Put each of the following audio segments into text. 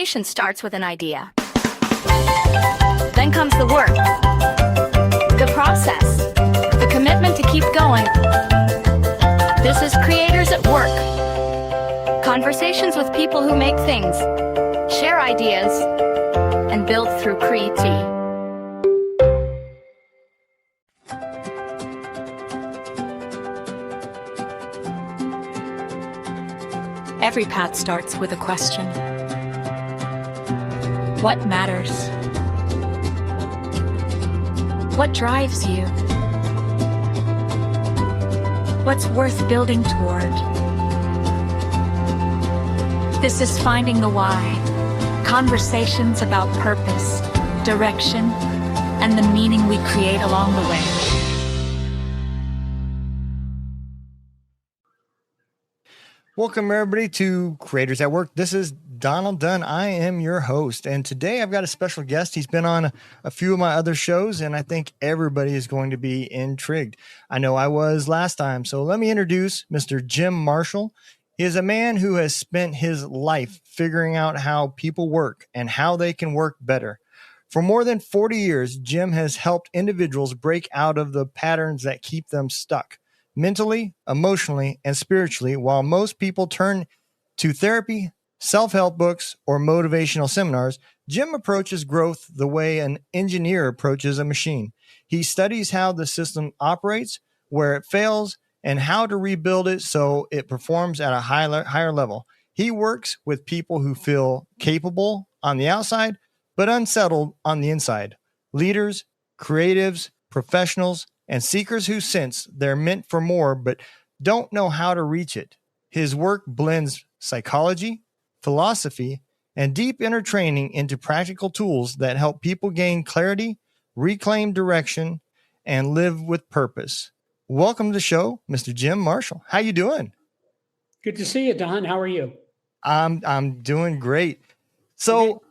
conversation starts with an idea. Then comes the work, the process, the commitment to keep going. This is Creators at Work. Conversations with people who make things, share ideas, and build through creativity. Every path starts with a question. What matters? What drives you? What's worth building toward? This is Finding the Why. Conversations about purpose, direction, and the meaning we create along the way. Welcome, everybody, to Creators at Work. This is Donald Dunn. I am your host, and today I've got a special guest. He's been on a few of my other shows, and I think everybody is going to be intrigued. I know I was last time, so let me introduce Mr. Jim Marshall. He is a man who has spent his life figuring out how people work and how they can work better. For more than 40 years, Jim has helped individuals break out of the patterns that keep them stuck, mentally, emotionally, and spiritually, while most people turn to therapy, self-help books, or motivational seminars. Jim approaches growth the way an engineer approaches a machine. He studies how the system operates, where it fails, and how to rebuild it so it performs at a higher level. He works with people who feel capable on the outside, but unsettled on the inside. Leaders, creatives, professionals, and seekers who sense they're meant for more but don't know how to reach it. His work blends psychology, philosophy, and deep inner training into practical tools that help people gain clarity, reclaim direction, and live with purpose. Welcome to the show, Mr. Jim Marshall. How you doing? Good to see you, Don. How are you? I'm doing great. So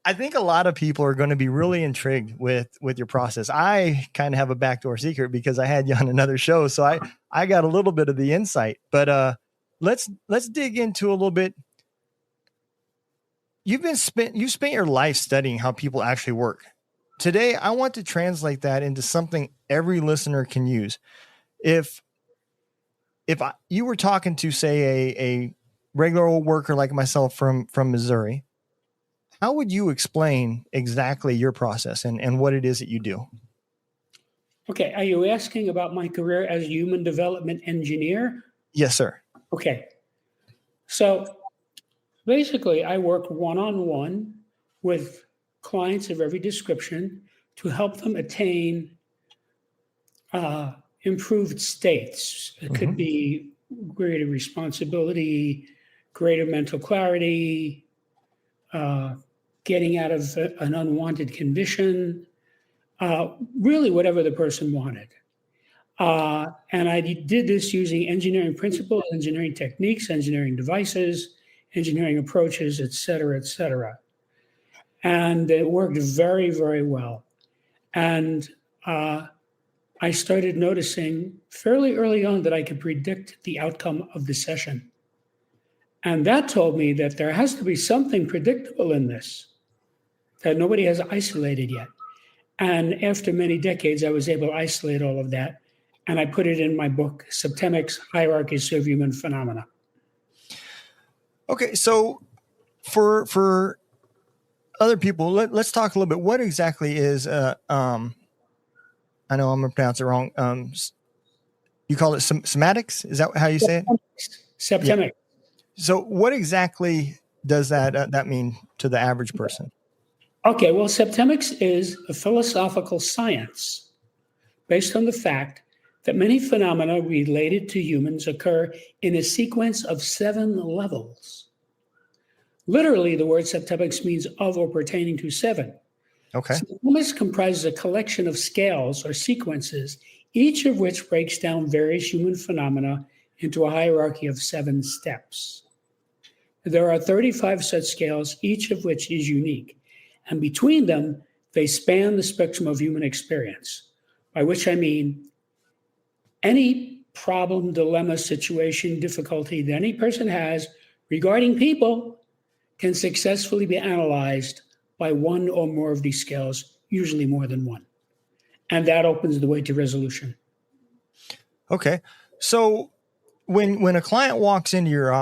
I think a lot of people are going to be really intrigued with your process. I kind of have a backdoor secret because I had you on another show, so I got a little bit of the insight. But let's dig into a little bit. You spent your life studying how people actually work. Today, I want to translate that into something every listener can use. If you were talking to, say, a regular old worker like myself from Missouri, how would you explain exactly your process and what it is that you do? Okay. Are you asking about my career as a human development engineer? Yes, sir. Okay. So basically, I work one-on-one with clients of every description to help them attain improved states. It could be greater responsibility, greater mental clarity, getting out of an unwanted condition, really whatever the person wanted. And I did this using engineering principles, engineering techniques, engineering devices, engineering approaches, et cetera, et cetera. And it worked very, very well. And I started noticing fairly early on that I could predict the outcome of the session. And that told me that there has to be something predictable in this that nobody has isolated yet. And after many decades, I was able to isolate all of that. And I put it in my book, Septemics, Hierarchies of Human Phenomena. Okay, so for other people, let's talk a little bit. What exactly is, I know I'm going to pronounce it wrong. You call it sematics? Is that how you say it? Septemics. Yeah. So what exactly does that mean to the average person? Okay, well, septemics is a philosophical science based on the fact that many phenomena related to humans occur in a sequence of 7 levels. Literally, the word septemics means of or pertaining to 7. Okay. Septemics comprises a collection of scales or sequences, each of which breaks down various human phenomena into a hierarchy of 7 steps. There are 35 such scales, each of which is unique. And between them, they span the spectrum of human experience, by which I mean any problem, dilemma, situation, difficulty that any person has regarding people can successfully be analyzed by one or more of these scales, usually more than one. And that opens the way to resolution. Okay. So when a client walks into your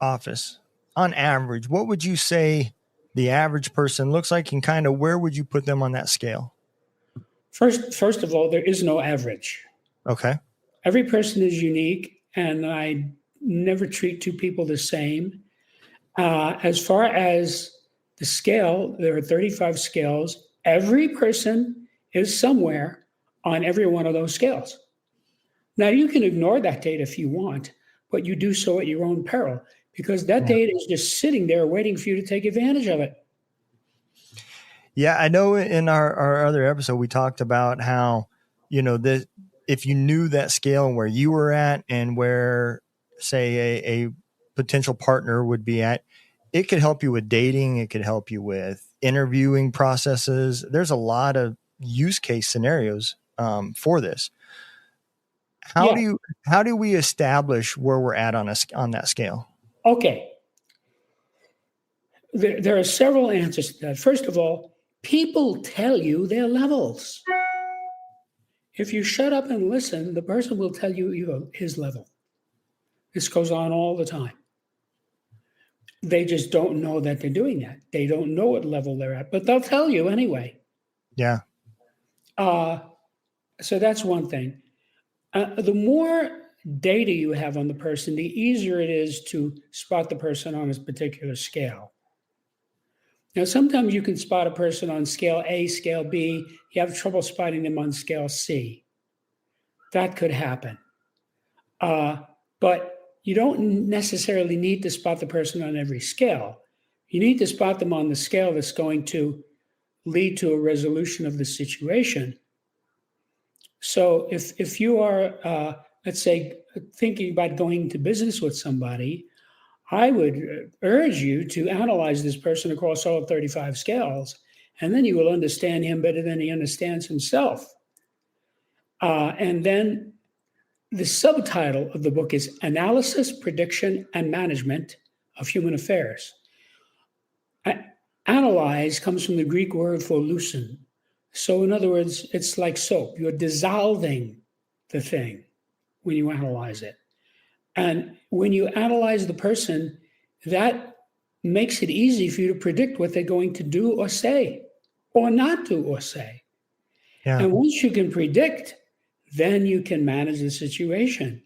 office, on average, what would you say the average person looks like, and kind of where would you put them on that scale? First of all, there is no average. Okay. Every person is unique, and I never treat two people the same. As far as the scale, there are 35 scales. Every person is somewhere on every one of those scales. Now, you can ignore that data if you want, but you do so at your own peril, because that data is just sitting there waiting for you to take advantage of it. Yeah, I know in our other episode, we talked about how, if you knew that scale and where you were at and where, say, a potential partner would be at, it could help you with dating. It could help you with interviewing processes. There's a lot of use case scenarios for this. How do we establish where we're at on that scale? Okay. There are several answers to that. First of all, people tell you their levels. If you shut up and listen, the person will tell you his level. This goes on all the time. They just don't know that they're doing that. They don't know what level they're at, but they'll tell you anyway. Yeah. So that's one thing. The more data you have on the person, the easier it is to spot the person on a particular scale. Now, sometimes you can spot a person on scale A, scale B. You have trouble spotting them on scale C. That could happen. But you don't necessarily need to spot the person on every scale. You need to spot them on the scale that's going to lead to a resolution of the situation. So if you are, let's say, thinking about going into business with somebody, I would urge you to analyze this person across all 35 scales, and then you will understand him better than he understands himself. And then the subtitle of the book is Analysis, Prediction, and Management of Human Affairs. Analyze comes from the Greek word for loosen. So in other words, it's like soap. You're dissolving the thing when you analyze it. And when you analyze the person, that makes it easy for you to predict what they're going to do or say, or not do or say. Yeah. And once you can predict, then you can manage the situation.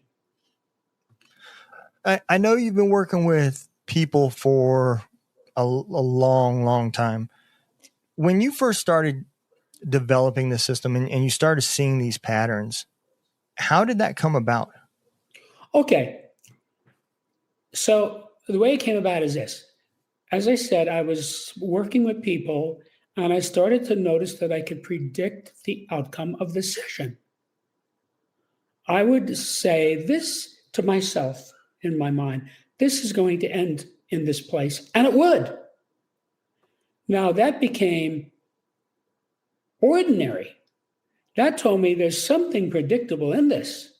I know you've been working with people for a long, long time. When you first started developing the system and you started seeing these patterns, how did that come about? Okay. So the way it came about is this. As I said, I was working with people and I started to notice that I could predict the outcome of the session. I would say this to myself in my mind, this is going to end in this place, and it would. Now that became ordinary. That told me there's something predictable in this.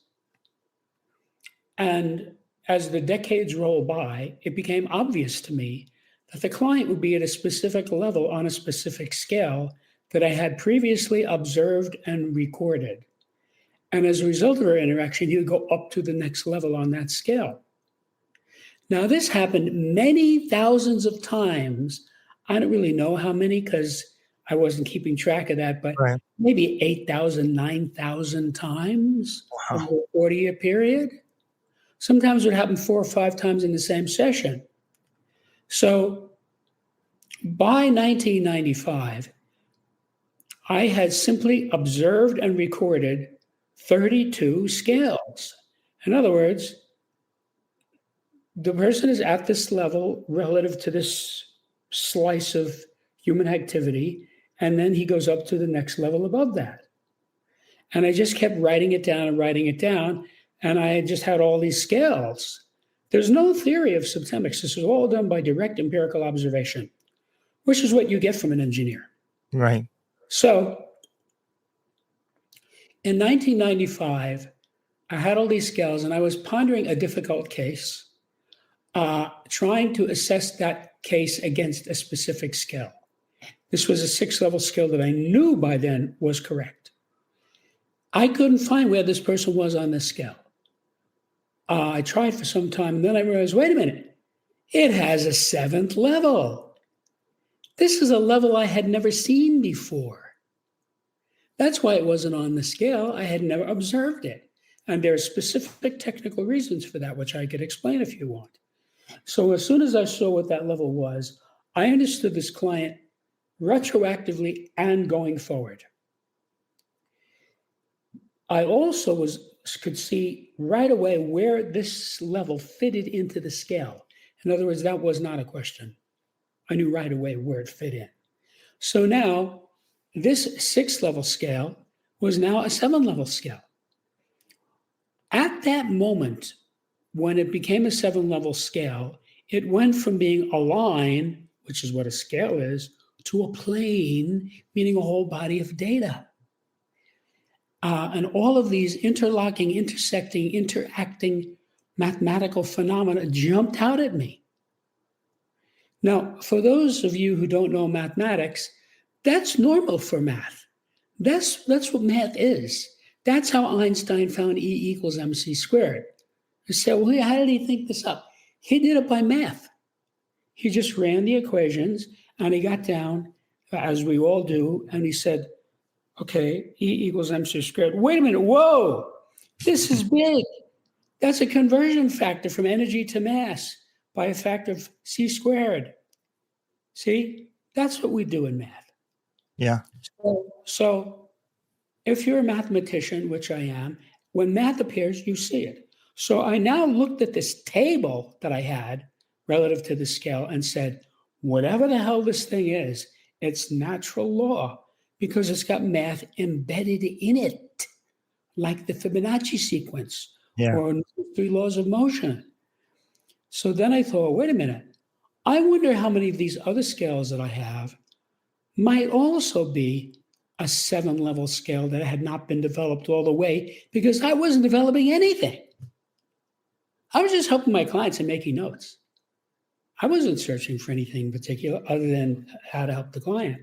And as the decades rolled by, it became obvious to me that the client would be at a specific level on a specific scale that I had previously observed and recorded. And as a result of our interaction, he would go up to the next level on that scale. Now, this happened many thousands of times. I don't really know how many because I wasn't keeping track of that, but maybe 8,000, 9,000 times over a 40-year period. Sometimes it would happen 4 or 5 times in the same session. So by 1995, I had simply observed and recorded 32 scales. In other words, the person is at this level relative to this slice of human activity, and then he goes up to the next level above that. And I just kept writing it down and writing it down, and I just had all these scales. There's no theory of septemics. This was all done by direct empirical observation, which is what you get from an engineer. Right. So in 1995, I had all these scales, and I was pondering a difficult case, trying to assess that case against a specific scale. This was a 6-level scale that I knew by then was correct. I couldn't find where this person was on this scale. I tried for some time, and then I realized, wait a minute, it has a 7th level. This is a level I had never seen before. That's why it wasn't on the scale. I had never observed it. And there are specific technical reasons for that, which I could explain if you want. So as soon as I saw what that level was, I understood this client retroactively and going forward. I also could see right away where this level fitted into the scale. In other words, that was not a question. I knew right away where it fit in. So now this 6-level scale was now a 7-level scale. At that moment, when it became a 7-level scale, it went from being a line, which is what a scale is, to a plane, meaning a whole body of data. And all of these interlocking, intersecting, interacting mathematical phenomena jumped out at me. Now, for those of you who don't know mathematics, that's normal for math. That's what math is. That's how Einstein found E equals mc squared. You say, well, how did he think this up? He did it by math. He just ran the equations and he got down, as we all do, and he said, okay, E equals mc squared. Wait a minute, whoa, this is big. That's a conversion factor from energy to mass by a factor of c squared. See, that's what we do in math. Yeah. So if you're a mathematician, which I am, when math appears, you see it. So I now looked at this table that I had relative to the scale and said, whatever the hell this thing is, it's natural law because it's got math embedded in it, like the Fibonacci sequence or 3 laws of motion. So then I thought, wait a minute, I wonder how many of these other scales that I have might also be a 7-level scale that had not been developed all the way because I wasn't developing anything. I was just helping my clients and making notes. I wasn't searching for anything particular other than how to help the client.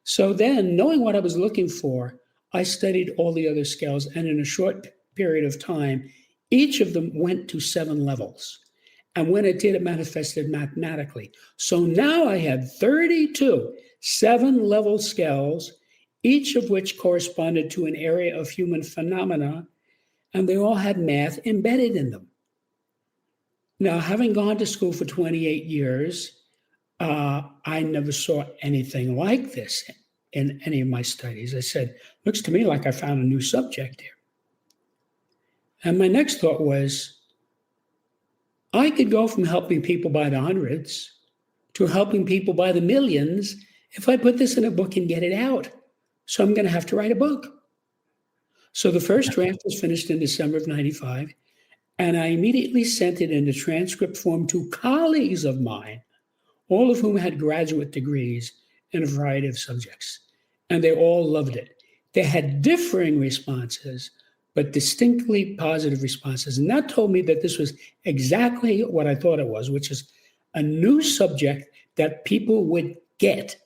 So then, knowing what I was looking for, I studied all the other scales, and in a short period of time, each of them went to 7 levels. And when it did, it manifested mathematically. So now I had 32 7-level scales, each of which corresponded to an area of human phenomena, and they all had math embedded in them. Now, having gone to school for 28 years, I never saw anything like this in any of my studies. I said, looks to me like I found a new subject here. And my next thought was, I could go from helping people by the hundreds to helping people by the millions if I put this in a book and get it out. So I'm going to have to write a book. So the first draft was finished in December of 95. And I immediately sent it in the transcript form to colleagues of mine, all of whom had graduate degrees in a variety of subjects. And they all loved it. They had differing responses, but distinctly positive responses. And that told me that this was exactly what I thought it was, which is a new subject that people would get.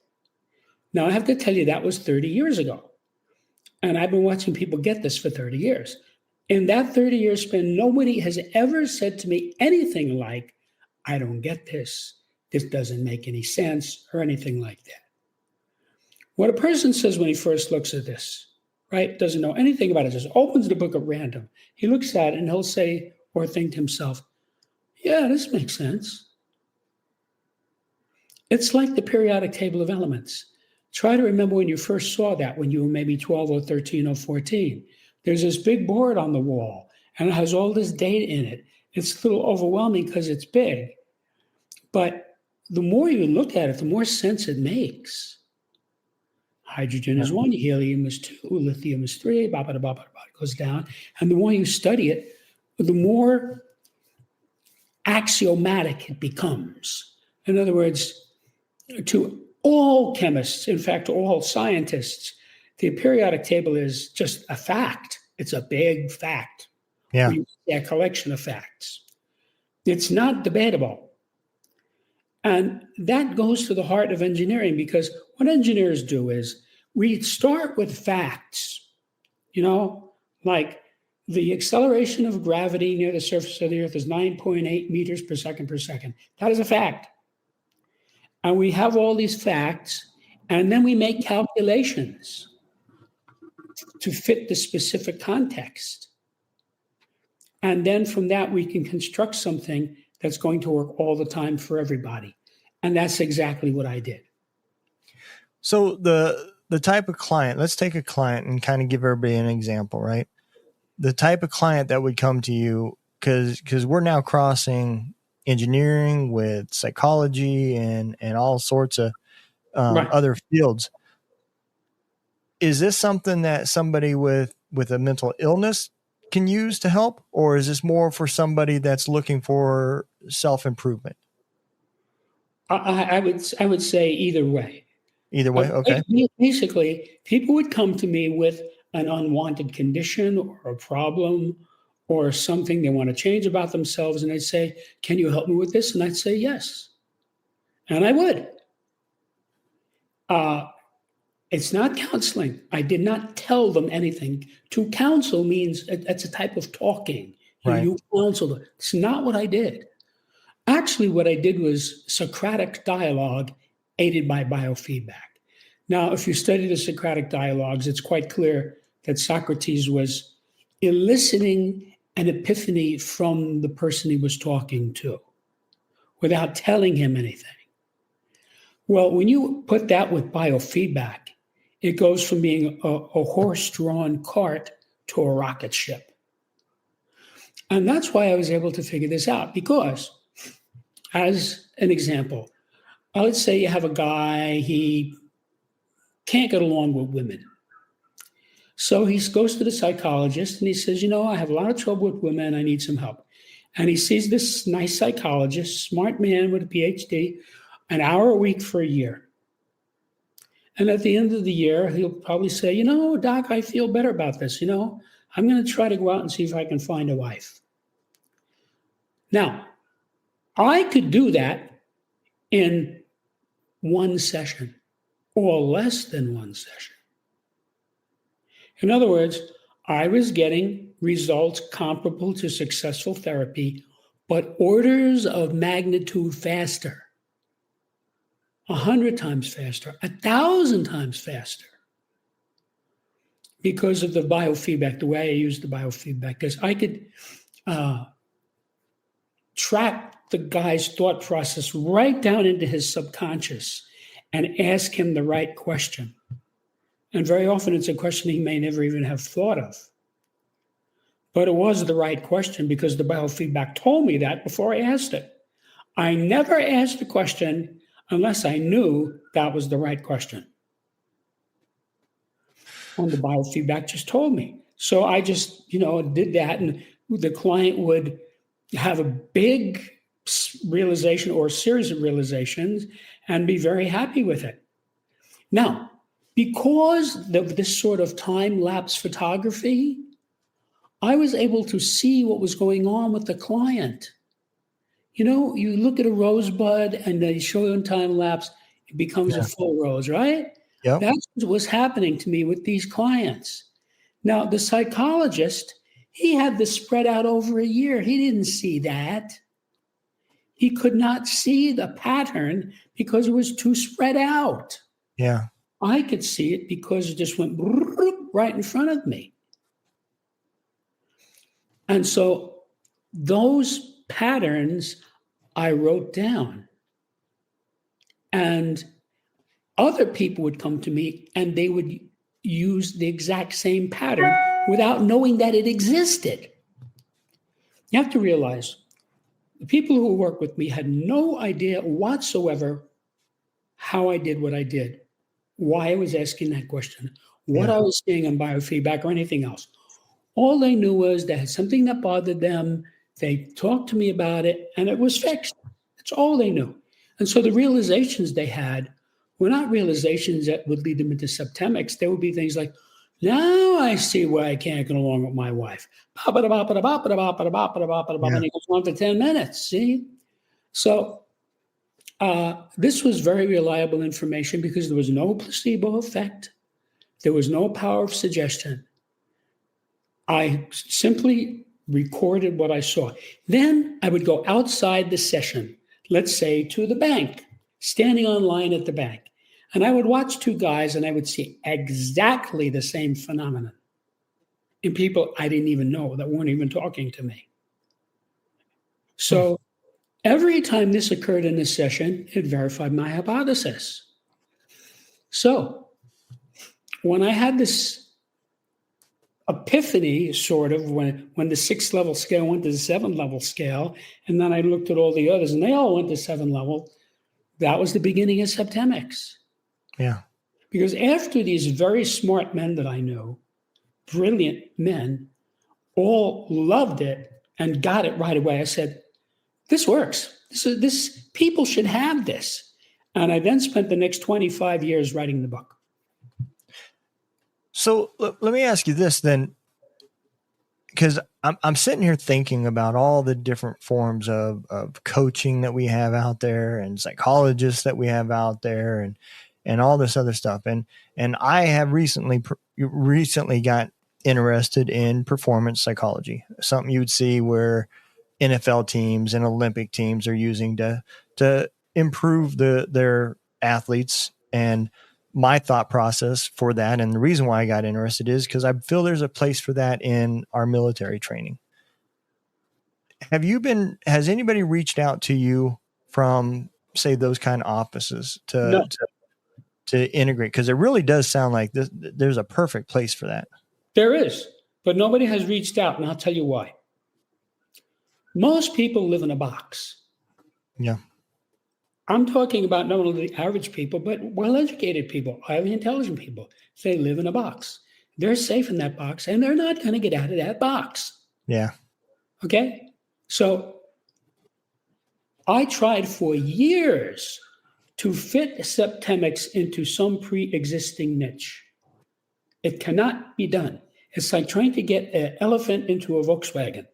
Now, I have to tell you, that was 30 years ago. And I've been watching people get this for 30 years. In that 30-year span, nobody has ever said to me anything like, I don't get this. This doesn't make any sense or anything like that. What a person says when he first looks at this, right, doesn't know anything about it, just opens the book at random. He looks at it and he'll say or think to himself, yeah, this makes sense. It's like the periodic table of elements. Try to remember when you first saw that when you were maybe 12 or 13 or 14. There's this big board on the wall, and it has all this data in it. It's a little overwhelming because it's big. But the more you look at it, the more sense it makes. Hydrogen is 1, helium is 2, lithium is 3, blah, blah, blah, blah, blah, it goes down. And the more you study it, the more axiomatic it becomes. In other words, to all chemists, in fact, all scientists, the periodic table is just a fact. It's a big fact. Yeah. A collection of facts. It's not debatable. And that goes to the heart of engineering, because what engineers do is we start with facts, like the acceleration of gravity near the surface of the earth is 9.8 meters per second per second. That is a fact. And we have all these facts, and then we make calculations to fit the specific context. And then from that, we can construct something that's going to work all the time for everybody. And that's exactly what I did. So the type of client, let's take a client and kind of give everybody an example, right? The type of client that would come to you, because we're now crossing engineering with psychology and all sorts of Right. other fields. Is this something that somebody with a mental illness can use to help, or is this more for somebody that's looking for self-improvement? I would say either way. Either way, okay. Basically, people would come to me with an unwanted condition or a problem or something they want to change about themselves, and they'd say, "Can you help me with this?" And I'd say, "Yes." And I would. It's not counseling. I did not tell them anything. To counsel means it's a type of talking. Right. You counsel them. It's not what I did. Actually, what I did was Socratic dialogue aided by biofeedback. Now, if you study the Socratic dialogues, it's quite clear that Socrates was eliciting an epiphany from the person he was talking to without telling him anything. Well, when you put that with biofeedback, it goes from being a horse-drawn cart to a rocket ship. And that's why I was able to figure this out, because, as an example, let's say you have a guy, he can't get along with women. So he goes to the psychologist and he says, I have a lot of trouble with women, I need some help. And he sees this nice psychologist, smart man with a PhD, an hour a week for a year. And at the end of the year, he'll probably say, Doc, I feel better about this. I'm going to try to go out and see if I can find a wife. Now, I could do that in one session or less than one session. In other words, I was getting results comparable to successful therapy, but orders of magnitude faster. 100 times faster, 1,000 times faster, because of the biofeedback, the way I used the biofeedback, because I could track the guy's thought process right down into his subconscious and ask him the right question. And very often it's a question he may never even have thought of. But it was the right question because the biofeedback told me that before I asked it. I never asked the question unless I knew that was the right question. And the biofeedback just told me. So I just, did that, and the client would have a big realization or a series of realizations and be very happy with it. Now, because of this sort of time-lapse photography, I was able to see what was going on with the client. You look at a rosebud and they show you in time lapse, it becomes a full rose, right? Yep. That's what was happening to me with these clients. Now, the psychologist, he had this spread out over a year. He didn't see that. He could not see the pattern because it was too spread out. Yeah. I could see it because it just went right in front of me. And so those patterns I wrote down. And other people would come to me and they would use the exact same pattern without knowing that it existed. You have to realize the people who work with me had no idea whatsoever how I did what I did, why I was asking that question, what I was seeing in biofeedback or anything else. All they knew was they had something that bothered them. They talked to me about it and it was fixed. That's all they knew. And so the realizations they had were not realizations that would lead them into septemics. They would be things like, now I see why I can't get along with my wife. And it goes on for 10 minutes, see? So This was very reliable information because there was no placebo effect. There was no power of suggestion. I simply recorded what I saw. Then I would go outside the session, let's say to the bank, standing on line at the bank. And I would watch two guys and I would see exactly the same phenomenon in people I didn't even know that weren't even talking to me. So every time this occurred in this session, it verified my hypothesis. So when I had this epiphany, sort of, when the 6th level scale went to the 7th level scale, and then I looked at all the others, and they all went to 7th level, that was the beginning of septemics. Yeah. Because after these very smart men that I knew, brilliant men, all loved it and got it right away, I said, this works. This people should have this. And I then spent the next 25 years writing the book. So let me ask you this then, because I'm sitting here thinking about all the different forms of coaching that we have out there and psychologists that we have out there and all this other stuff. And I have recently got interested in performance psychology, something you'd see where NFL teams and Olympic teams are using to improve their athletes. And my thought process for that, and the reason why I got interested, is because I feel there's a place for that in our military training. Has anybody reached out to you from, say, those kind of offices to integrate? Because it really does sound like there's a perfect place for that. There is, but nobody has reached out, and I'll tell you why. Most people live in a box. Yeah. I'm talking about not only the average people, but well-educated people, highly intelligent people. They live in a box. They're safe in that box, and they're not going to get out of that box. Yeah. Okay? So I tried for years to fit septemics into some pre-existing niche. It cannot be done. It's like trying to get an elephant into a Volkswagen.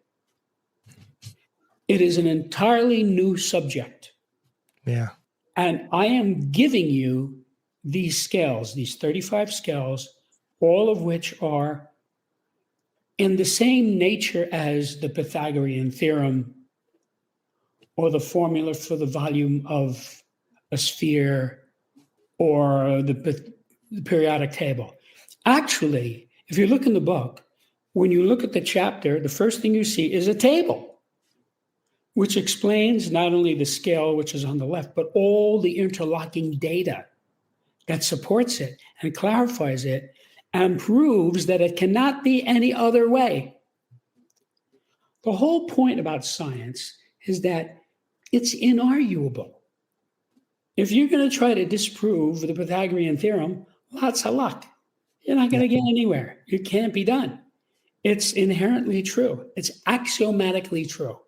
It is an entirely new subject. Yeah. And I am giving you these scales, these 35 scales, all of which are in the same nature as the Pythagorean theorem or the formula for the volume of a sphere or the periodic table. Actually, if you look in the book, when you look at the chapter, the first thing you see is a table, which explains not only the scale, which is on the left, but all the interlocking data that supports it and clarifies it and proves that it cannot be any other way. The whole point about science is that it's inarguable. If you're going to try to disprove the Pythagorean theorem, lots of luck. You're not going to get anywhere. It can't be done. It's inherently true. It's axiomatically true.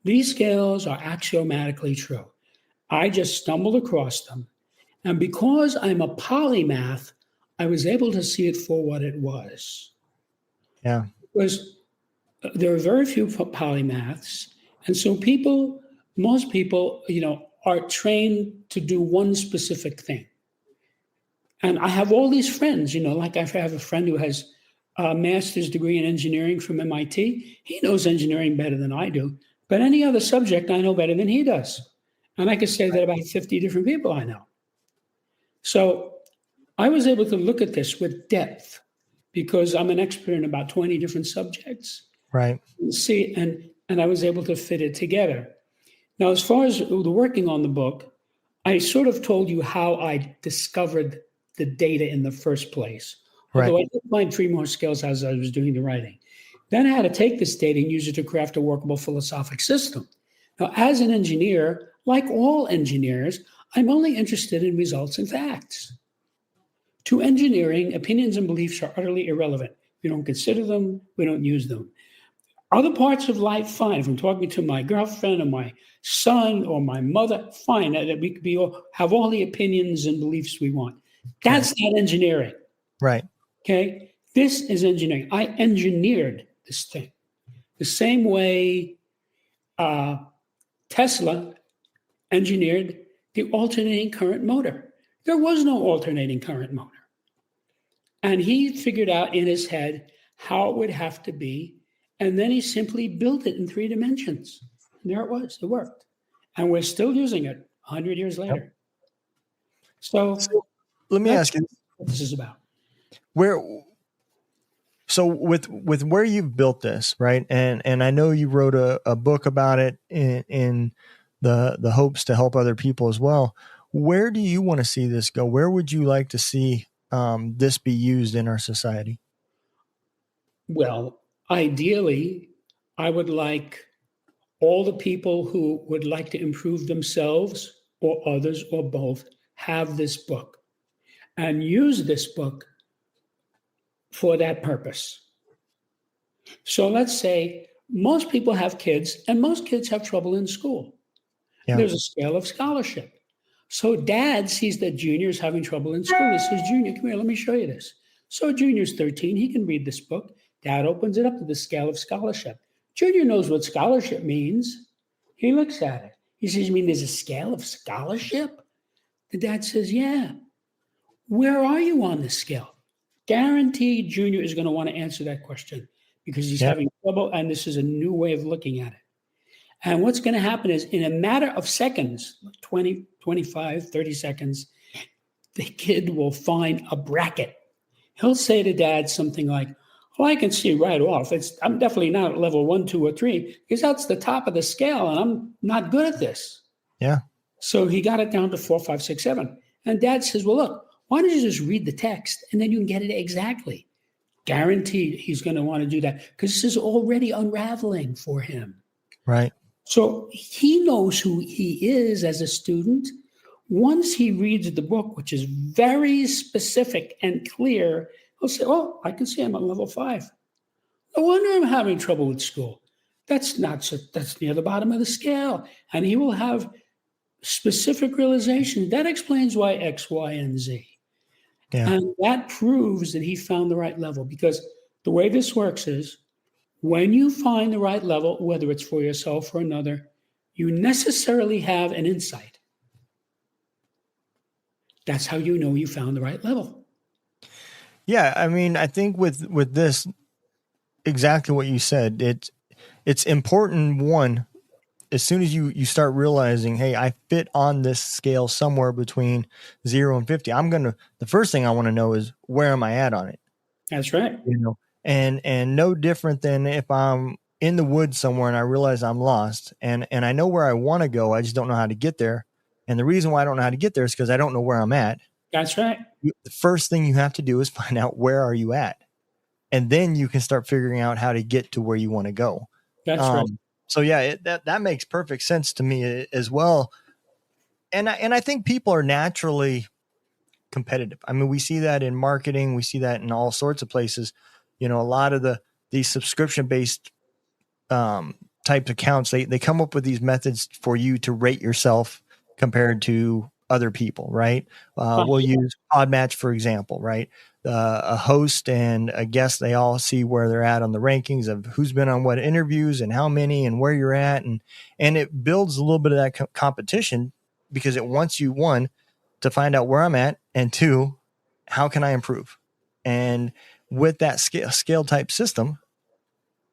These scales are axiomatically true. I just stumbled across them. And because I'm a polymath, I was able to see it for what it was. Yeah. Because there are very few polymaths. And so most people, are trained to do one specific thing. And I have all these friends, like I have a friend who has a master's degree in engineering from MIT. He knows engineering better than I do. But any other subject I know better than he does. And I could say that about 50 different people I know. So I was able to look at this with depth because I'm an expert in about 20 different subjects. Right. See, and I was able to fit it together. Now, as far as the working on the book, I sort of told you how I discovered the data in the first place. Although I did find 3 more skills as I was doing the writing. Then I had to take this data and use it to craft a workable philosophic system. Now, as an engineer, like all engineers, I'm only interested in results and facts. To engineering, opinions and beliefs are utterly irrelevant. We don't consider them. We don't use them. Other parts of life, fine. If I'm talking to my girlfriend or my son or my mother, fine. That we could have all the opinions and beliefs we want. That's not engineering. Right. Okay? This is engineering. I engineered this thing. The same way Tesla engineered the alternating current motor. There was no alternating current motor. And he figured out in his head how it would have to be. And then he simply built it in 3 dimensions. And there it was. It worked. And we're still using it 100 years later. Yep. So let me ask you what this is about. So with where you've built this, right? And I know you wrote a book about it in the hopes to help other people as well. Where do you want to see this go? Where would you like to see this be used in our society? Well, ideally, I would like all the people who would like to improve themselves or others or both have this book and use this book for that purpose. So let's say most people have kids and most kids have trouble in school. Yeah. There's a scale of scholarship. So dad sees that junior's having trouble in school. He says, Junior, come here, let me show you this. So junior's 13, he can read this book. Dad opens it up to the scale of scholarship. Junior knows what scholarship means. He looks at it. He says, you mean there's a scale of scholarship? The dad says, yeah. Where are you on this scale? Guaranteed Junior is going to want to answer that question because he's having trouble, and this is a new way of looking at it. And what's going to happen is in a matter of seconds, 20, 25, 30 seconds, the kid will find a bracket. He'll say to dad something like, well, I can see right off. I'm definitely not at level 1, 2, or 3 because that's the top of the scale, and I'm not good at this. Yeah. So he got it down to 4, 5, 6, 7. And dad says, well, look, why don't you just read the text and then you can get it exactly? Guaranteed he's going to want to do that because this is already unraveling for him. Right. So he knows who he is as a student. Once he reads the book, which is very specific and clear, he'll say, oh, I can see I'm at level 5. No wonder I'm having trouble with school. That's near the bottom of the scale. And he will have specific realization. That explains why X, Y, and Z. Yeah. And that proves that he found the right level because the way this works is when you find the right level, whether it's for yourself or another, you necessarily have an insight. That's how you know you found the right level. Yeah. I mean, I think with this, exactly what you said, it's important. One, as soon as you start realizing, hey, I fit on this scale somewhere between 0 and 50, the first thing I want to know is where am I at on it? That's right. And no different than if I'm in the woods somewhere and I realize I'm lost and I know where I want to go. I just don't know how to get there. And the reason why I don't know how to get there is because I don't know where I'm at. That's right. The first thing you have to do is find out where are you at? And then you can start figuring out how to get to where you want to go. That's right. So yeah, that makes perfect sense to me as well. And I think people are naturally competitive. I mean, we see that in marketing, we see that in all sorts of places. A lot of these subscription-based type accounts, they come up with these methods for you to rate yourself compared to other people, right? We'll use Podmatch, for example, right? A host and a guest, they all see where they're at on the rankings of who's been on what interviews and how many and where you're at. And it builds a little bit of that competition because it wants you, one, to find out where I'm at, and two, how can I improve? And with that scale type system,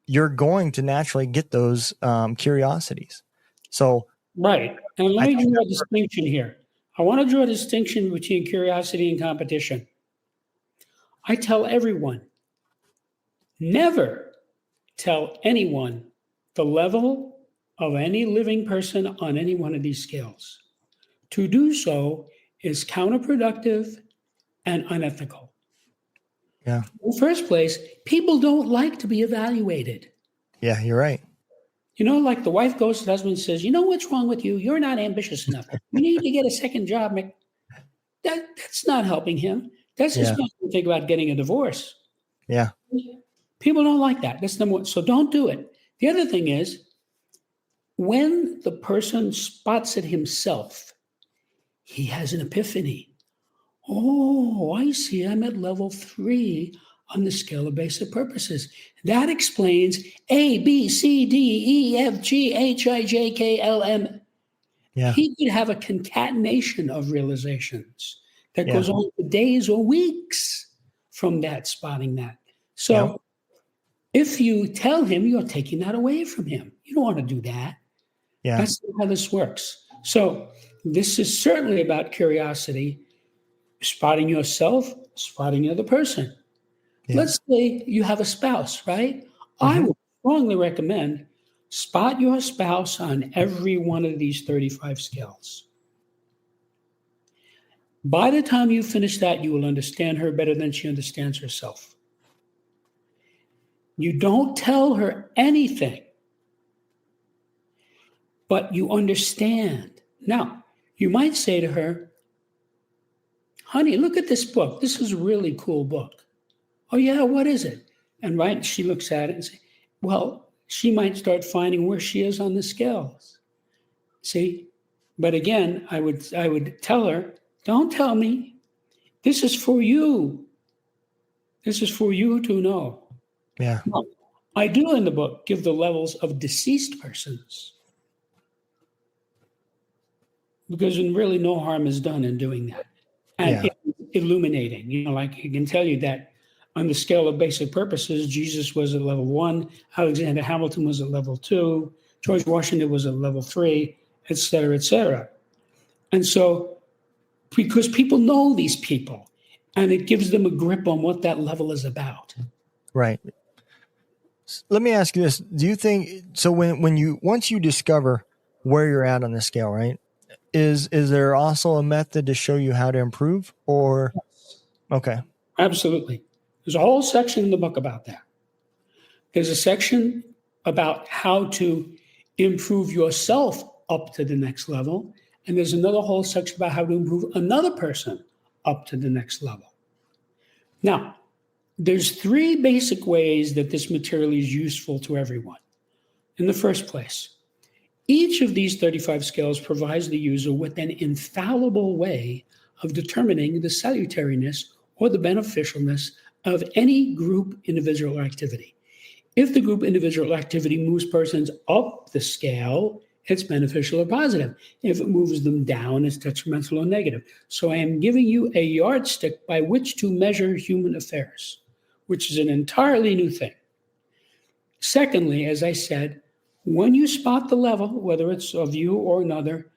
you're going to naturally get those curiosities. So, right. And let me draw a distinction here. I want to draw a distinction between curiosity and competition. I tell everyone, never tell anyone the level of any living person on any one of these scales. To do so is counterproductive and unethical. Yeah. In the first place, people don't like to be evaluated. Yeah, you're right. Like the wife goes to the husband and says, what's wrong with you? You're not ambitious enough. You need to get a second job. That's not helping him. That's just making him think about getting a divorce. Yeah. People don't like that. That's number one. So don't do it. The other thing is, when the person spots it himself, he has an epiphany. Oh, I see. I'm at level 3 on the scale of basic purposes. That explains A, B, C, D, E, F, G, H, I, J, K, L, M. Yeah. He could have a concatenation of realizations that Yeah. goes on for days or weeks from that, spotting that. So Yeah. if you tell him, you're taking that away from him. You don't want to do that. Yeah. That's not how this works. So this is certainly about curiosity, spotting yourself, spotting the other person. Yeah. Let's say you have a spouse, right? I Mhm. would strongly recommend spot your spouse on every one of these 35 skills. By the time you finish that, you will understand her better than she understands herself. You don't tell her anything, but you understand. Now, you might say to her, honey, look at this book. This is a really cool book. Oh, yeah, what is it? And right, she looks at it and says, well, she might start finding where she is on the scales. See? But again, I would tell her, don't tell me. This is for you. This is for you to know. Yeah. Now, I do in the book give the levels of deceased persons, because really no harm is done in doing that. And illuminating, like he can tell you that on the scale of basic purposes, Jesus was at level 1, Alexander Hamilton was at level 2, George Washington was at level 3, et cetera, et cetera. And so, because people know these people, and it gives them a grip on what that level is about. Right. Let me ask you this. Do you think, so once you discover where you're at on the scale, right? Is there also a method to show you how to improve, or? Yes. Okay. Absolutely. There's a whole section in the book about that. There's a section about how to improve yourself up to the next level. And there's another whole section about how to improve another person up to the next level. Now, there's 3 basic ways that this material is useful to everyone. In the first place, each of these 35 skills provides the user with an infallible way of determining the salutariness or the beneficialness of any group, individual, or activity. If the group, individual, activity moves persons up the scale, it's beneficial or positive. If it moves them down, it's detrimental or negative. So I am giving you a yardstick by which to measure human affairs, which is an entirely new thing. Secondly, as I said, when you spot the level, whether it's of you or another,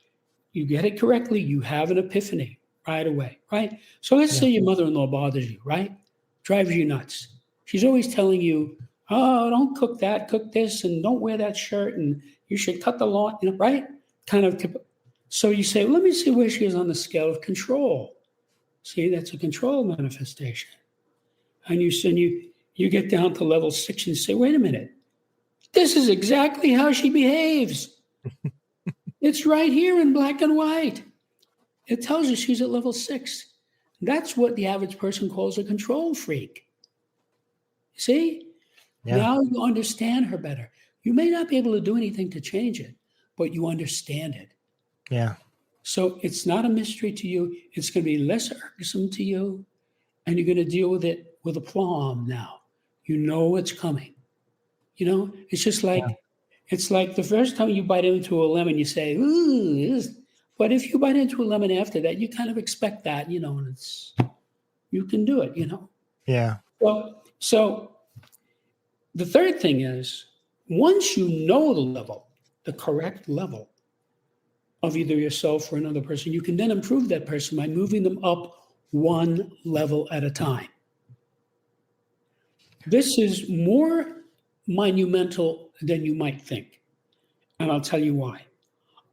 you get it correctly, you have an epiphany right away, right? So let's say your mother-in-law bothers you, right? Drives you nuts. She's always telling you, oh, don't cook that, cook this, and don't wear that shirt, and you should cut the lawn, right? Kind of. So you say, well, let me see where she is on the scale of control. See, that's a control manifestation. And you get down to level 6 and say, wait a minute, this is exactly how she behaves. It's right here in black and white. It tells you she's at level 6. That's what the average person calls a control freak. See? Yeah. Now you understand her better. You may not be able to do anything to change it, but you understand it. Yeah. So it's not a mystery to you. It's going to be less irksome to you, and you're going to deal with it with aplomb now. You know what's coming. It's just like, It's like the first time you bite into a lemon, you say, ooh, but if you bite into a lemon after that, you kind of expect that, and you can do it, Yeah. So the third thing is, once you know the level, the correct level of either yourself or another person, you can then improve that person by moving them up one level at a time. This is more monumental than you might think, and I'll tell you why.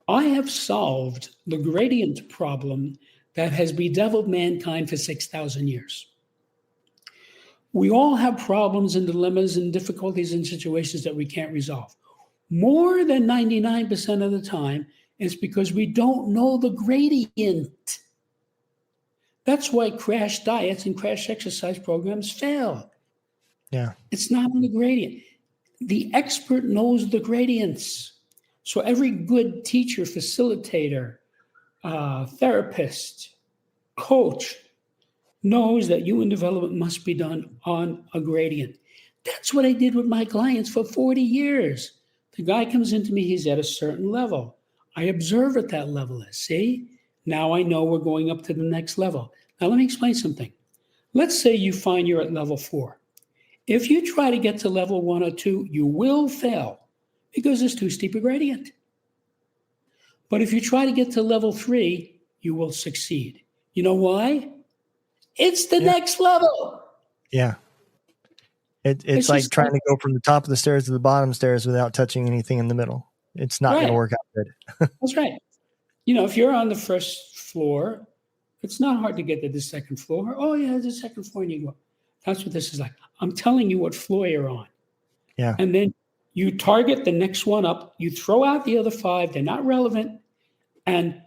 I have solved the gradient problem that has bedeviled mankind for 6,000 years. We all have problems and dilemmas and difficulties and situations that we can't resolve. More than 99% of the time, it's because we don't know the gradient. That's why crash diets and crash exercise programs fail. Yeah. It's not on the gradient. The expert knows the gradients. So every good teacher, facilitator, therapist, coach knows that human development must be done on a gradient. That's what I did with my clients for 40 years. The guy comes into me, he's at a certain level. I observe what that level is. See, now I know we're going up to the next level. Now let me explain something. Let's say you find you're at level 4. If you try to get to level 1 or 2, you will fail because it's too steep a gradient. But if you try to get to level 3, you will succeed. You know why? It's the next level. Yeah. It's like trying to go from the top of the stairs to the bottom stairs without touching anything in the middle. It's not going to work out good. That's right. If you're on the first floor, it's not hard to get to the second floor. Oh, yeah, there's a second floor, and you go. That's what this is like. I'm telling you what floor you're on. Yeah. And then you target the next one up. You throw out the other 5. They're not relevant. And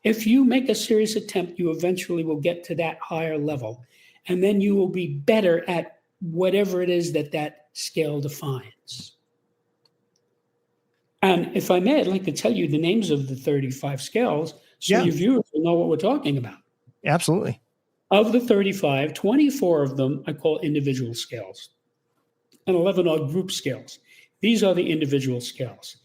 if you make a serious attempt, you eventually will get to that higher level. And then you will be better at whatever it is that scale defines. And if I may, I'd like to tell you the names of the 35 scales so your viewers will know what we're talking about. Absolutely. Of the 35, 24 of them I call individual scales, and 11 are group scales. These are the individual scales.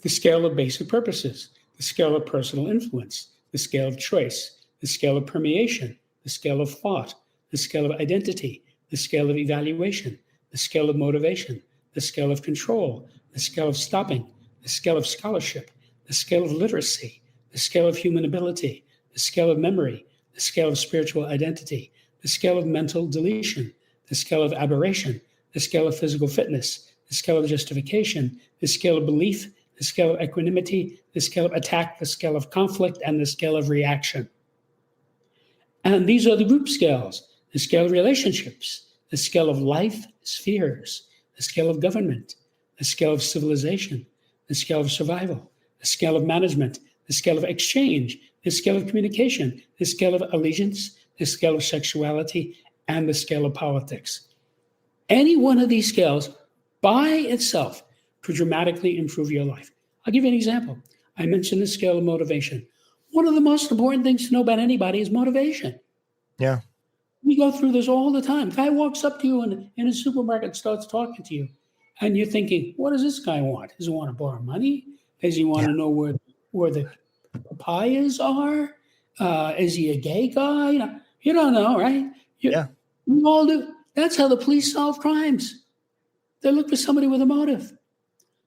The scale of basic purposes, the scale of personal influence, the scale of choice, the scale of permeation, the scale of thought, the scale of identity, the scale of evaluation, the scale of motivation, the scale of control, the scale of stopping, the scale of scholarship, the scale of literacy, the scale of human ability, the scale of memory, the scale of spiritual identity, the scale of mental deletion, the scale of aberration, the scale of physical fitness, the scale of justification, the scale of belief, the scale of equanimity, the scale of attack, the scale of conflict, and the scale of reaction. And these are the group scales: the scale of relationships, the scale of life spheres, the scale of government, the scale of civilization, the scale of survival, the scale of management, the scale of exchange, the scale of communication, the scale of allegiance, the scale of sexuality, and the scale of politics. Any one of these scales by itself could dramatically improve your life. I'll give you an example. I mentioned the scale of motivation. One of the most important things to know about anybody is motivation. Yeah. We go through this all the time. Guy walks up to you in a supermarket, starts talking to you, and you're thinking, what does this guy want? Does he want to borrow money? Does he want to know where the papayas are? Is he a gay guy? You don't know, right? We all do. That's how the police solve crimes. They look for somebody with a motive.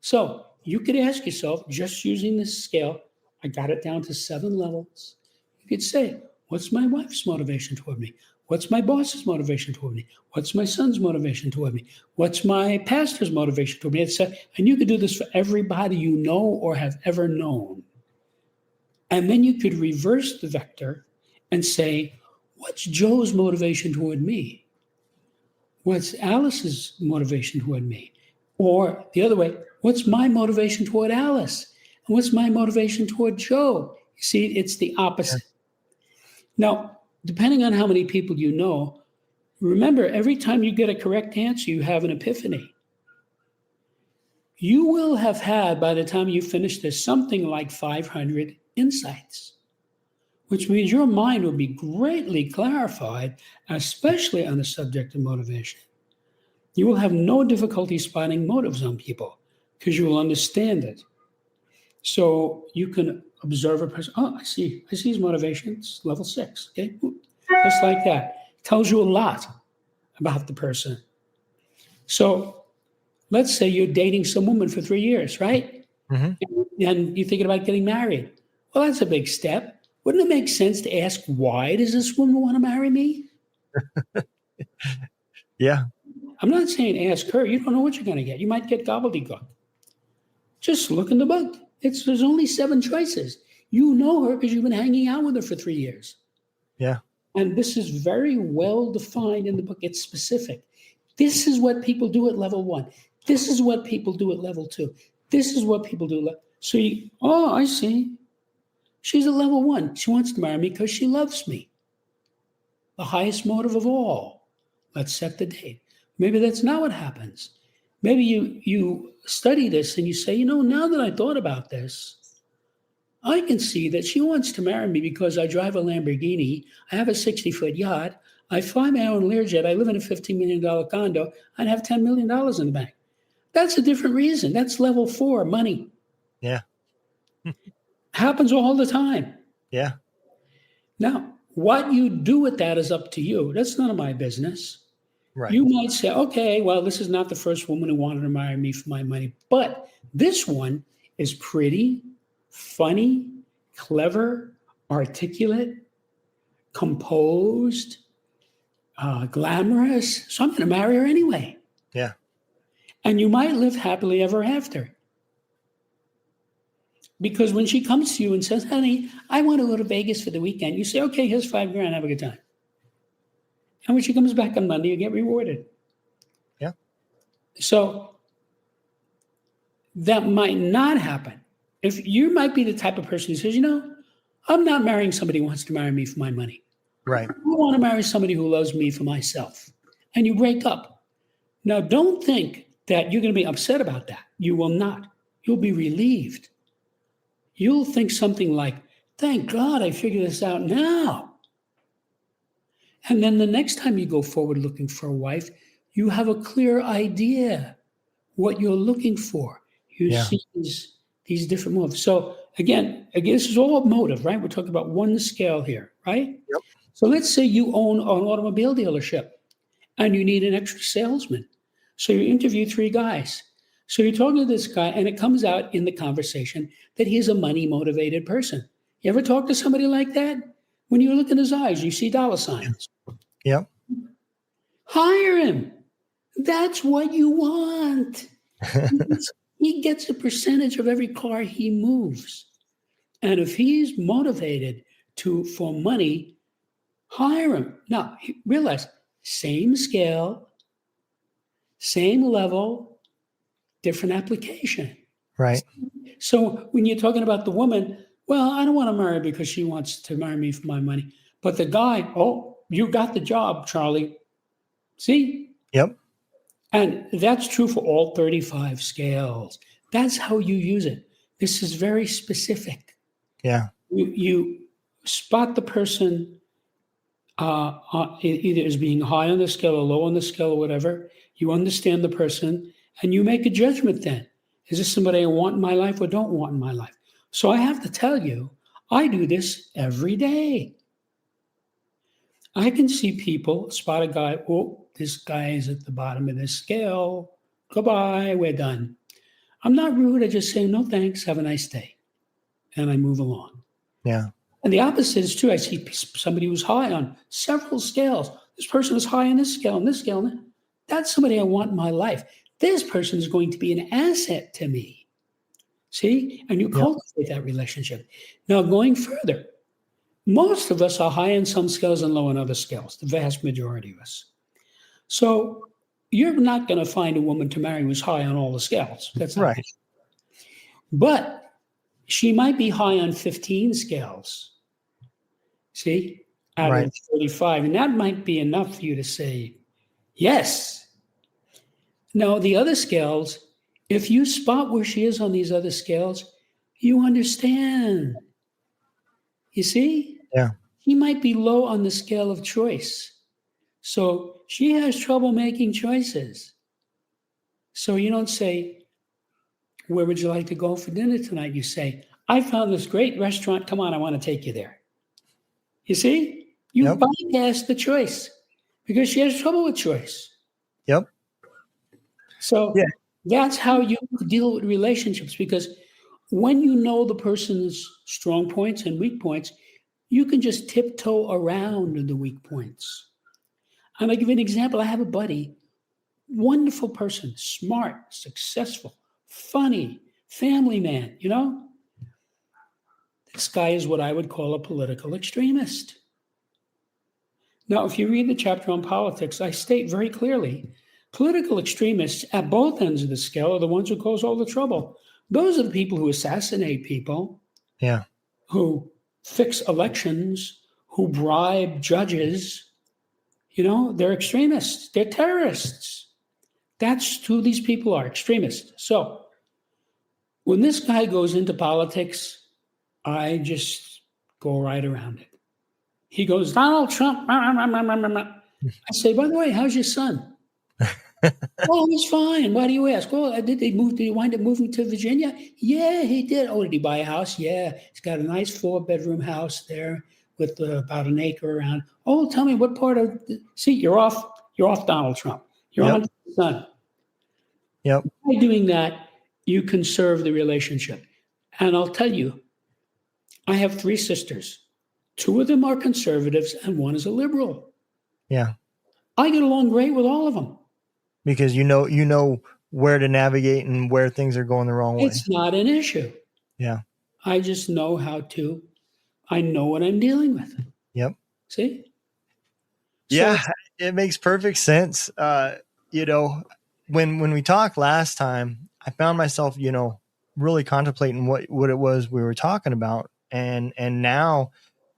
So you could ask yourself, just using this scale, I got it down to 7 levels. You could say, what's my wife's motivation toward me? What's my boss's motivation toward me? What's my son's motivation toward me? What's my pastor's motivation toward me? And you could do this for everybody you know or have ever known. And then you could reverse the vector and say, what's Joe's motivation toward me? What's Alice's motivation toward me? Or the other way, what's my motivation toward Alice? And what's my motivation toward Joe? You see, it's the opposite. Now, depending on how many people you know, remember, every time you get a correct answer, you have an epiphany. You will have had, by the time you finish this, something like 500 insights, which means your mind will be greatly clarified, especially on the subject of motivation. You will have no difficulty spotting motives on people because you will understand it. So you can observe a person. Oh, I see his motivations, level 6. Okay, just like that. Tells you a lot about the person. So let's say you're dating some woman for 3 years, right? Mm-hmm. And you're thinking about getting married. Well, that's a big step. Wouldn't it make sense to ask, why does this woman want to marry me? Yeah. I'm not saying ask her. You don't know what you're going to get. You might get gobbledygook. Just look in the book. There's only 7 choices. You know her because you've been hanging out with her for 3 years. Yeah. And this is very well defined in the book. It's specific. This is what people do at level 1. This is what people do at level 2. This is what people do. So I see. She's at level 1. She wants to marry me because she loves me. The highest motive of all. Let's set the date. Maybe that's not what happens. Maybe you study this and you say, now that I thought about this, I can see that she wants to marry me because I drive a Lamborghini, I have a 60-foot yacht, I fly my own Learjet, I live in a $15 million condo, and have $10 million in the bank. That's a different reason. That's level 4, money. Yeah. Happens all the time. Yeah. Now, what you do with that is up to you. That's none of my business. Right. You might say, okay, well, this is not the first woman who wanted to marry me for my money, but this one is pretty, funny, clever, articulate, composed, glamorous. So I'm going to marry her anyway. Yeah. And you might live happily ever after. Because when she comes to you and says, honey, I want to go to Vegas for the weekend, you say, okay, here's $5,000, have a good time. And when she comes back on Monday, you get rewarded. Yeah. So that might not happen. If you might be the type of person who says, I'm not marrying somebody who wants to marry me for my money. Right. I want to marry somebody who loves me for myself. And you break up. Now, don't think that you're going to be upset about that. You will not. You'll be relieved. You'll think something like, thank God I figured this out now. And then the next time you go forward looking for a wife, you have a clear idea what you're looking for. You see these different motives. So again, this is all motive, right? We're talking about one scale here, right? Yep. So let's say you own an automobile dealership and you need an extra salesman. So you interview 3 guys. So you're talking to this guy and it comes out in the conversation that he's a money-motivated person. You ever talk to somebody like that? When you look in his eyes, you see dollar signs. Yep. Hire him. That's what you want. He gets a percentage of every car he moves. And if he's motivated for money, hire him. Now, realize, same scale, same level, different application. Right. So when you're talking about the woman, well, I don't want to marry her because she wants to marry me for my money. But the guy, oh, you got the job, Charlie. See? Yep. And that's true for all 35 scales. That's how you use it. This is very specific. Yeah. You spot the person either as being high on the scale or low on the scale or whatever. You understand the person and you make a judgment then. Is this somebody I want in my life or don't want in my life? So I have to tell you, I do this every day. I can see people spot a guy, oh, this guy is at the bottom of this scale. Goodbye, we're done. I'm not rude. I just say, no, thanks. Have a nice day. And I move along. Yeah. And the opposite is true. I see somebody who's high on several scales. This person is high on this scale and this scale. That's somebody I want in my life. This person is going to be an asset to me. See? And you cultivate that relationship. Now, going further, most of us are high on some scales and low on other scales, the vast majority of us. So you're not going to find a woman to marry who's high on all the scales. That's not right. But she might be high on 15 scales. See? Out of 35. And that might be enough for you to say, yes. Now, the other scales, if you spot where she is on these other scales, you understand. You see? Yeah. She might be low on the scale of choice. So she has trouble making choices. So you don't say, where would you like to go for dinner tonight? You say, I found this great restaurant. Come on, I want to take you there. You see? You bypass the choice because she has trouble with choice. Yep. So that's how you deal with relationships, because when you know the person's strong points and weak points, you can just tiptoe around the weak points. And I'll give you an example. I have a buddy, wonderful person, smart, successful, funny, family man, This guy is what I would call a political extremist. Now, if you read the chapter on politics, I state very clearly, political extremists at both ends of the scale are the ones who cause all the trouble. Those are the people who assassinate people, who fix elections, who bribe judges. They're extremists. They're terrorists. That's who these people are, extremists. So when this guy goes into politics, I just go right around it. He goes, Donald Trump. I say, by the way, how's your son? Oh, he's fine. Why do you ask? Well, did he wind up moving to Virginia? Yeah, he did. Oh, did he buy a house? Yeah. He's got a nice 4-bedroom house there with about an acre around. Oh, tell me what part of see, you're off Donald Trump. You're Yep. on his son. Yep. By doing that, you conserve the relationship. And I'll tell you, I have 3 sisters. 2 of them are conservatives and 1 is a liberal. Yeah. I get along great with all of them. Because you know where to navigate and where things are going the wrong way. It's not an issue. Yeah. I just know I know what I'm dealing with. Yep. See? Yeah, it makes perfect sense. When we talked last time, I found myself, really contemplating what it was we were talking about. And now,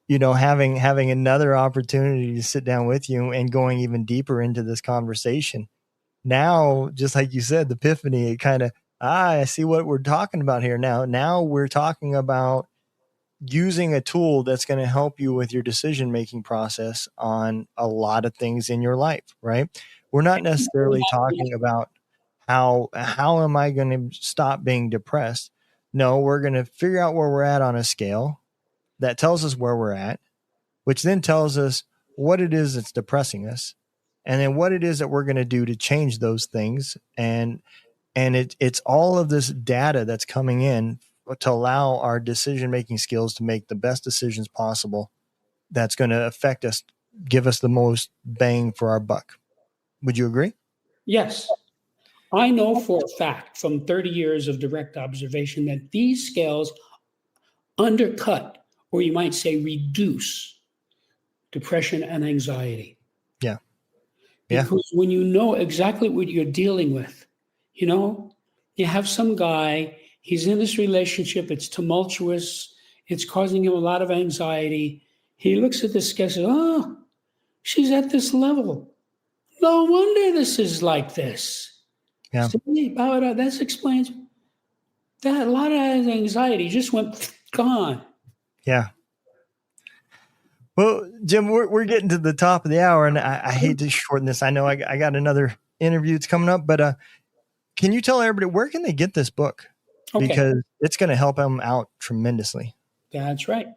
having another opportunity to sit down with you and going even deeper into this conversation. Now, just like you said, the epiphany, it kind of, I see what we're talking about here now. Now we're talking about using a tool that's going to help you with your decision-making process on a lot of things in your life, right? We're not necessarily talking about how am I going to stop being depressed? No, we're going to figure out where we're at on a scale that tells us where we're at, which then tells us what it is that's depressing us. And then what it is that we're going to do to change those things. And it's all of this data that's coming in to allow our decision-making skills to make the best decisions possible. That's going to affect us, give us the most bang for our buck. Would you agree? Yes. I know for a fact from 30 years of direct observation that these scales undercut, or you might say reduce, depression and anxiety. Yeah. Because when you know exactly what you're dealing with, you have some guy, he's in this relationship, it's tumultuous, it's causing him a lot of anxiety. He looks at this guy and says, oh, she's at this level. No wonder this is like this. Yeah. See, that explains that a lot of anxiety just went gone. Yeah. Well, Jim, we're getting to the top of the hour, and I hate to shorten this. I know I got another interview that's coming up, but can you tell everybody where can they get this book? Okay. Because it's going to help them out tremendously. That's right.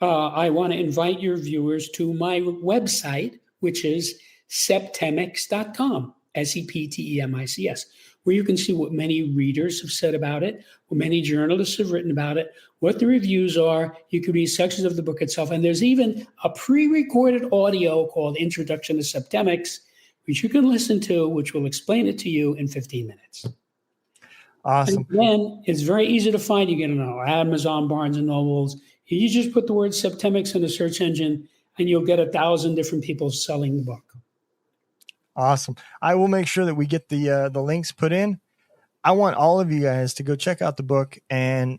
I want to invite your viewers to my website, which is septemics.com, SEPTEMICS, where you can see what many readers have said about it, what many journalists have written about it, what the reviews are. You can read sections of the book itself. And there's even a pre-recorded audio called Introduction to Septemics, which you can listen to, which will explain it to you in 15 minutes. Awesome. And then it's very easy to find. You get it on Amazon, Barnes and Nobles. You just put the word Septemics in the search engine, and you'll get 1,000 different people selling the book. Awesome. I will make sure that we get the links put in. I want all of you guys to go check out the book and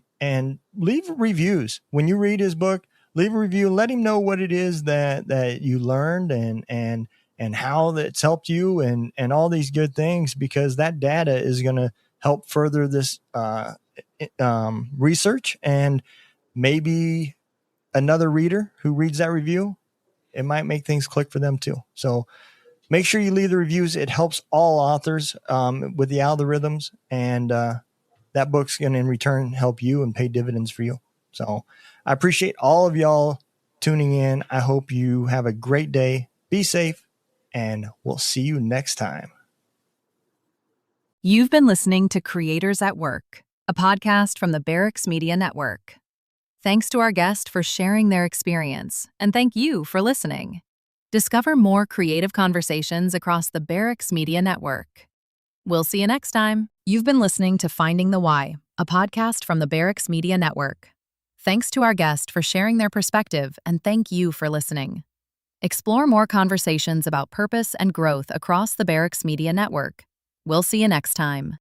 leave reviews. When you read his book, leave a review. Let him know what it is that you learned and how that's helped you and all these good things, because that data is going to help further this research, and maybe another reader who reads that review, it might make things click for them too. So make sure you leave the reviews. It helps all authors with the algorithms, and that book's going to in return help you and pay dividends for you. So I appreciate all of y'all tuning in. I hope you have a great day. Be safe, and we'll see you next time. You've been listening to Creators at Work, a podcast from the Barracks Media Network. Thanks to our guest for sharing their experience, and thank you for listening. Discover more creative conversations across the Barracks Media Network. We'll see you next time. You've been listening to Finding the Why, a podcast from the Barracks Media Network. Thanks to our guest for sharing their perspective, and thank you for listening. Explore more conversations about purpose and growth across the Barracks Media Network. We'll see you next time.